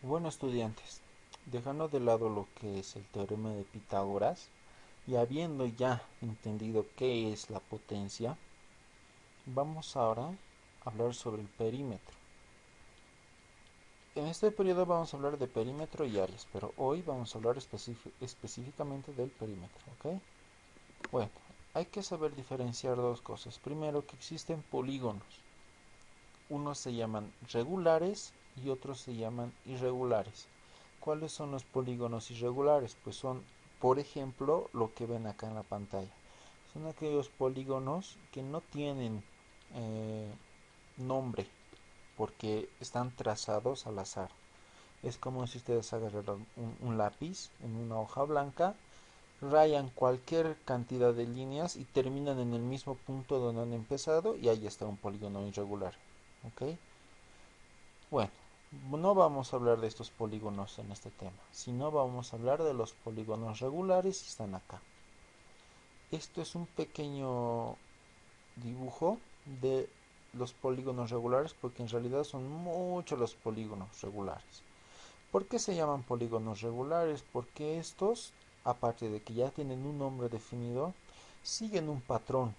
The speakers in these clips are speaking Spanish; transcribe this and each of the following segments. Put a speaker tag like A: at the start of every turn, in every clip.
A: Bueno, estudiantes, dejando de lado lo que es el teorema de Pitágoras y habiendo ya entendido qué es la potencia, vamos ahora a hablar sobre el perímetro. En este periodo vamos a hablar de perímetro y áreas, pero hoy vamos a hablar específicamente del perímetro, ¿ok? Bueno, hay que saber diferenciar dos cosas. Primero, que existen polígonos. Unos se llaman regulares y otros se llaman irregulares. ¿Cuáles son los polígonos irregulares? Pues son, por ejemplo, lo que ven acá en la pantalla. Son aquellos polígonos que no tienen eh, nombre porque están trazados al azar. Es como si ustedes agarraran un lápiz en una hoja blanca, rayan cualquier cantidad de líneas y terminan en el mismo punto donde han empezado y ahí está un polígono irregular. ¿Ok? Bueno, no vamos a hablar de estos polígonos en este tema, sino vamos a hablar de los polígonos regulares y están acá. Esto es un pequeño dibujo de los polígonos regulares porque en realidad son muchos los polígonos regulares. ¿Por qué se llaman polígonos regulares? Porque estos, aparte de que ya tienen un nombre definido, siguen un patrón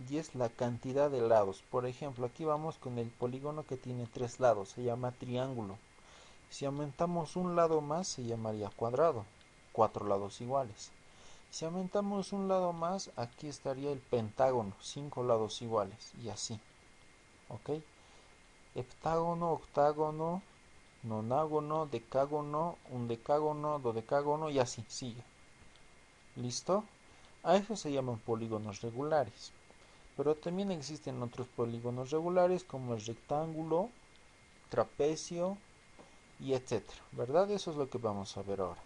A: y es la cantidad de lados. Por ejemplo, aquí vamos con el polígono que tiene tres lados, se llama triángulo. Si aumentamos un lado más se llamaría cuadrado, cuatro lados iguales. Si aumentamos un lado más, aquí estaría el pentágono, cinco lados iguales y así, ¿ok? Heptágono, octágono, nonágono, decágono, undecágono, dodecágono y así sigue. ¿Listo? A eso se llaman polígonos regulares. Pero también existen otros polígonos regulares como el rectángulo, trapecio y etcétera, ¿verdad? Eso es lo que vamos a ver ahora.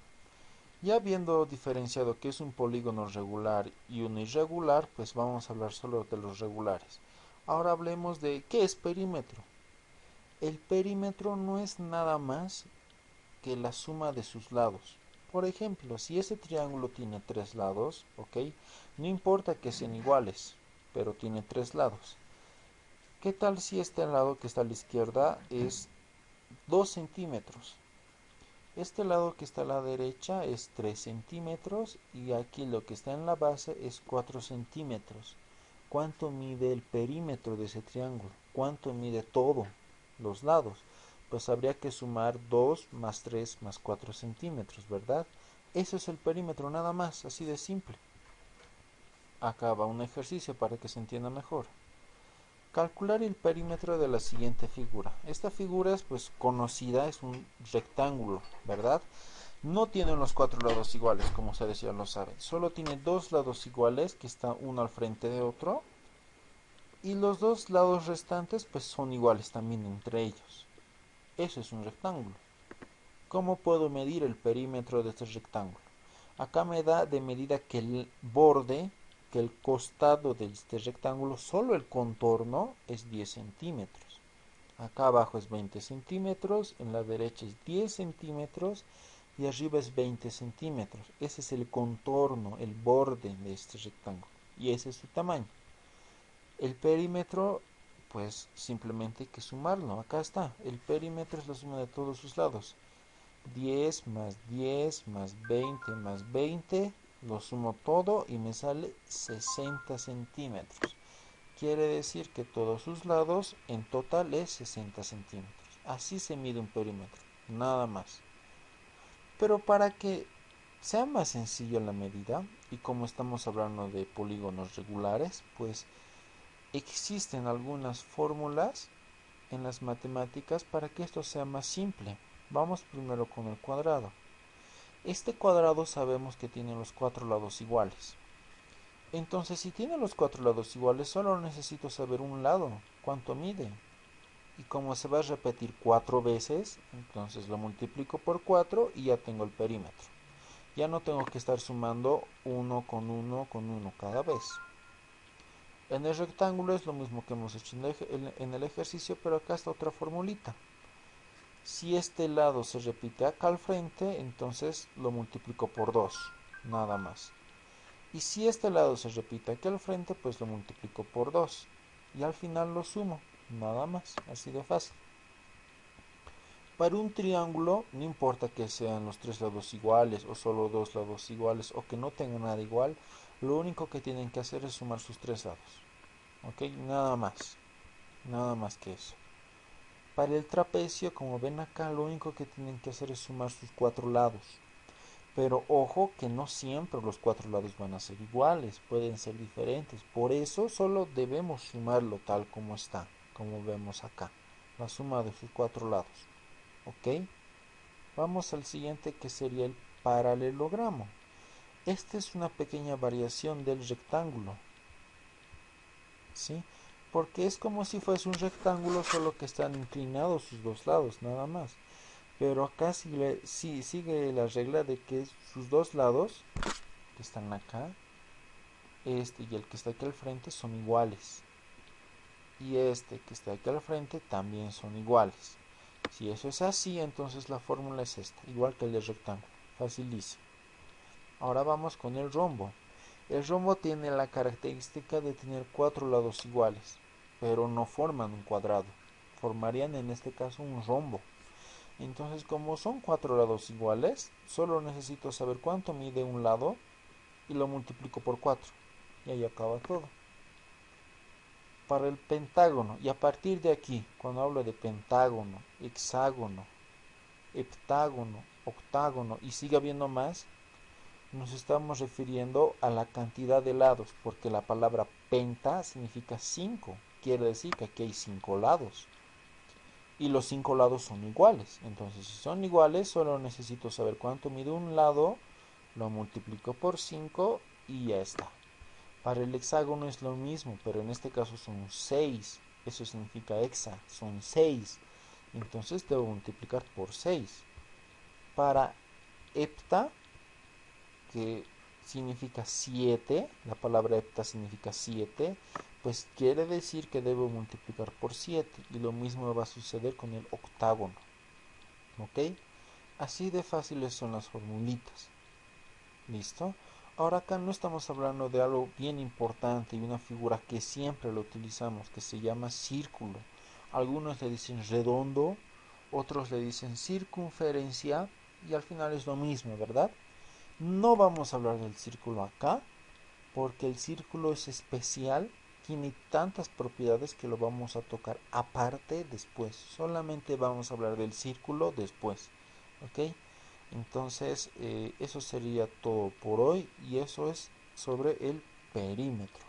A: Ya habiendo diferenciado qué es un polígono regular y uno irregular, pues vamos a hablar solo de los regulares. Ahora hablemos de qué es perímetro. El perímetro no es nada más que la suma de sus lados. Por ejemplo, si ese triángulo tiene tres lados, ¿ok? No importa que sean iguales, pero tiene tres lados. ¿Qué tal si este lado que está a la izquierda es 2 centímetros? Este lado que está a la derecha es 3 centímetros y aquí lo que está en la base es 4 centímetros. ¿Cuánto mide el perímetro de ese triángulo? ¿Cuánto mide todo los lados? Pues habría que sumar 2 más 3 más 4 centímetros, ¿verdad? Eso es el perímetro, nada más, así de simple. Acá va un ejercicio para que se entienda mejor. Calcular el perímetro de la siguiente figura. Esta figura es pues conocida, es un rectángulo, ¿verdad? No tiene los cuatro lados iguales, como ustedes ya lo saben. Solo tiene dos lados iguales, que está uno al frente de otro. Y los dos lados restantes pues son iguales también entre ellos. Eso es un rectángulo. ¿Cómo puedo medir el perímetro de este rectángulo? Acá me da de medida que el borde, que el costado de este rectángulo, solo el contorno es 10 centímetros. Acá abajo es 20 centímetros, en la derecha es 10 centímetros y arriba es 20 centímetros. Ese es el contorno, el borde de este rectángulo y ese es su tamaño. El perímetro, pues simplemente hay que sumarlo. Acá está, el perímetro es la suma de todos sus lados. 10 más 10 más 20 más 20, lo sumo todo y me sale 60 centímetros. Quiere decir que todos sus lados en total es 60 centímetros. Así se mide un perímetro, nada más. Pero para que sea más sencillo la medida, y como estamos hablando de polígonos regulares, pues existen algunas fórmulas en las matemáticas para que esto sea más simple. Vamos primero con el cuadrado. Este cuadrado sabemos que tiene los cuatro lados iguales. Entonces, si tiene los cuatro lados iguales, solo necesito saber un lado, cuánto mide. Y como se va a repetir cuatro veces, entonces lo multiplico por 4 y ya tengo el perímetro. Ya no tengo que estar sumando uno con uno con uno cada vez. En el rectángulo es lo mismo que hemos hecho en el ejercicio, pero acá está otra formulita. Si este lado se repite acá al frente, entonces lo multiplico por 2, nada más. Y si este lado se repite aquí al frente, pues lo multiplico por 2. Y al final lo sumo, nada más, así de fácil. Para un triángulo, no importa que sean los tres lados iguales o solo dos lados iguales o que no tengan nada igual, lo único que tienen que hacer es sumar sus tres lados. ¿Ok? Nada más que eso. Para el trapecio, como ven acá, lo único que tienen que hacer es sumar sus cuatro lados. Pero ojo que no siempre los cuatro lados van a ser iguales, pueden ser diferentes. Por eso solo debemos sumarlo tal como está, como vemos acá. La suma de sus cuatro lados. ¿Ok? Vamos al siguiente que sería el paralelogramo. Esta es una pequeña variación del rectángulo, ¿sí? Porque es como si fuese un rectángulo, solo que están inclinados sus dos lados, nada más. Pero acá sigue la regla de que sus dos lados, que están acá, este y el que está aquí al frente, son iguales. Y este que está aquí al frente también son iguales. Si eso es así, entonces la fórmula es esta, igual que el del rectángulo. Facilísimo. Ahora vamos con el rombo. El rombo tiene la característica de tener cuatro lados iguales, pero no forman un cuadrado. Formarían en este caso un rombo. Entonces, como son cuatro lados iguales, solo necesito saber cuánto mide un lado y lo multiplico por 4. Y ahí acaba todo. Para el pentágono, y a partir de aquí, cuando hablo de pentágono, hexágono, heptágono, octágono y sigue habiendo más, nos estamos refiriendo a la cantidad de lados, porque la palabra penta significa 5. Quiere decir que aquí hay 5 lados. Y los 5 lados son iguales. Entonces, si son iguales, solo necesito saber cuánto mide un lado, lo multiplico por 5 y ya está. Para el hexágono es lo mismo, pero en este caso son 6. Eso significa hexa, son 6. Entonces debo multiplicar por 6. Para hepta, que significa 7, la palabra hepta significa 7, pues quiere decir que debo multiplicar por 7 y lo mismo va a suceder con el octágono. ¿Ok? Así de fáciles son las formulitas. ¿Listo? Ahora acá no estamos hablando de algo bien importante y una figura que siempre lo utilizamos, que se llama círculo. Algunos le dicen redondo, otros le dicen circunferencia y al final es lo mismo, ¿verdad? No vamos a hablar del círculo acá, porque el círculo es especial, tiene tantas propiedades que lo vamos a tocar aparte después. Solamente vamos a hablar del círculo después. ¿Ok? Entonces, eso sería todo por hoy y eso es sobre el perímetro.